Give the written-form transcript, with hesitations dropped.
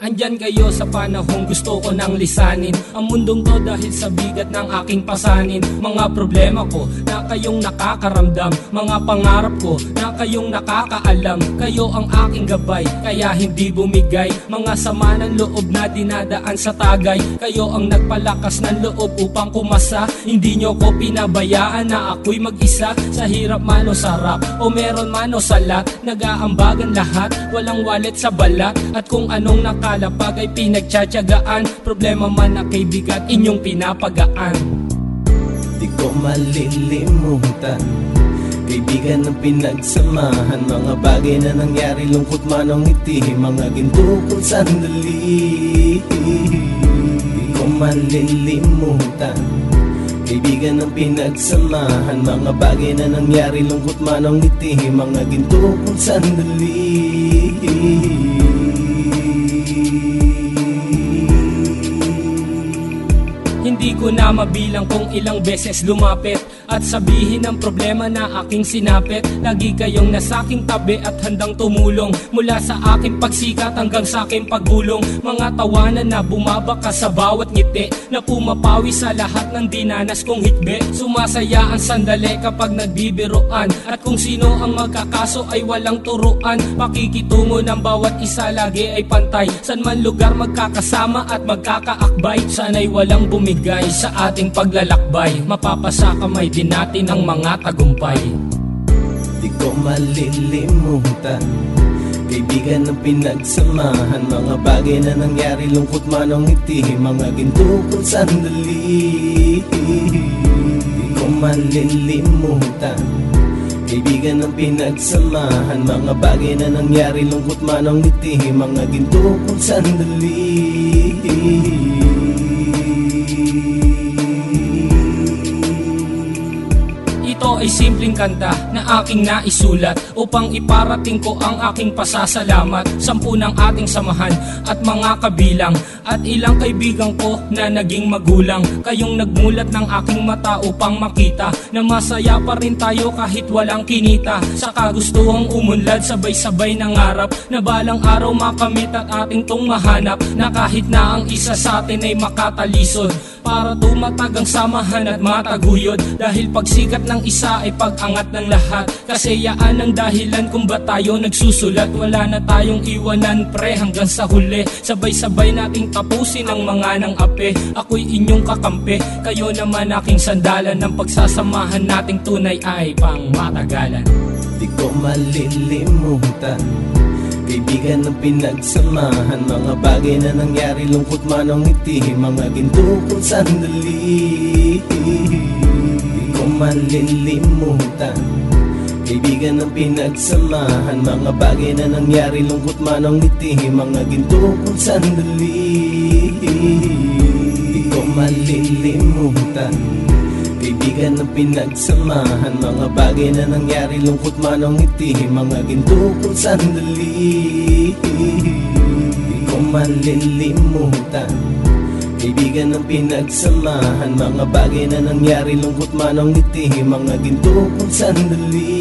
Andyan kayo sa panahong gusto ko nang lisanin ang mundong to dahil sa bigat ng aking pasanin. Mga problema ko na kayong nakakaramdam, mga pangarap ko na kayong nakakaalam. Kayo ang aking gabay, kaya hindi bumigay. Mga sama ng loob na dinadaan sa tagay, kayo ang nagpalakas ng loob upang kumasa. Hindi nyo ko pinabayaan na ako'y mag-isa. Sa hirap man o sarap, o meron man o salat, nag-aambagan lahat, walang wallet sa balat. At kung anong nakalapag ay pinagtsatsagaan, problema man na kaibigan, inyong pinapagaan. Di ko malilimutan, kaibigan ng pinagsamahan, mga bagay na nangyari, lungkot man o ngiti, mga ginto kong sandali. Di ko malilimutan, kaibigan ng pinagsamahan, mga bagay na nangyari, lungkot man o ngiti, mga ginto kong sandali. Hindi ko na mabilang kung ilang beses lumapit at sabihin ang problema na aking sinapit. Lagi kayong nasa aking tabi at handang tumulong, mula sa aking pagsikat hanggang sa aking paggulong. Mga tawanan na bumabaka sa bawat ngiti, na pumapawi sa lahat ng dinanas kong hikbi. Sumasaya ang sandali kapag nagbibiroan, at kung sino ang magkakaso ay walang turuan. Pakikitungo ng bawat isa lagi ay pantay, san man lugar magkakasama at magkakaakbay. Sana'y walang bumigay sa ating paglalakbay, mapapasa kamay din natin ang mga tagumpay. Di ko malilimutan, kaibigan ng pinagsamahan, mga bagay na nangyari, lungkot man o ngiti, mga ginto kong sandali. Di ko malilimutan, kaibigan ng pinagsamahan, mga bagay na nangyari, lungkot man o ngiti, mga ginto kong sandali. Ito ay simpleng kanta na aking naisulat upang iparating ko ang aking pasasalamat. 10 ng ating samahan at mga kabilang, at ilang kaibigan ko na naging magulang. Kayong nagmulat ng aking mata upang makita na masaya pa rin tayo kahit walang kinita. Sa kagustuhang umunlad, sabay-sabay nangarap na balang araw makamit at ating tong mahanap, na kahit na ang isa sa atin ay makatalisod, para tumatag ang samahan at mataguyod. Dahil pagsikat ng isa ay pag-angat ng lahat, kasi yaan ang dahilan kung ba tayo nagsusulat. Wala na tayong iwanan pre hanggang sa huli, sabay-sabay nating tapusin ang mga nang ape. Ako'y inyong kakampi, kayo naman aking sandalan, ng pagsasamahan nating tunay ay pang matagalan. Di ko malilimutan, kaibigan ng pinagsamahan, mga bagay na nangyari, lungkot man o ngiti, mga ginto kong sandali. Di ko malilimutan, kaibigan ng pinagsamahan, mga bagay na nangyari, lungkot man o ngiti, mga ginto kong sandali. Di ko malilimutan, kaibigan ng pinagsamahan, mga bagay na nangyari, lungkot man o ngiti, mga ginto kong sandali. Di ko malilimutan, kaibigan ng pinagsamahan, mga bagay na nangyari, lungkot man o ngiti, mga ginto kong sandali.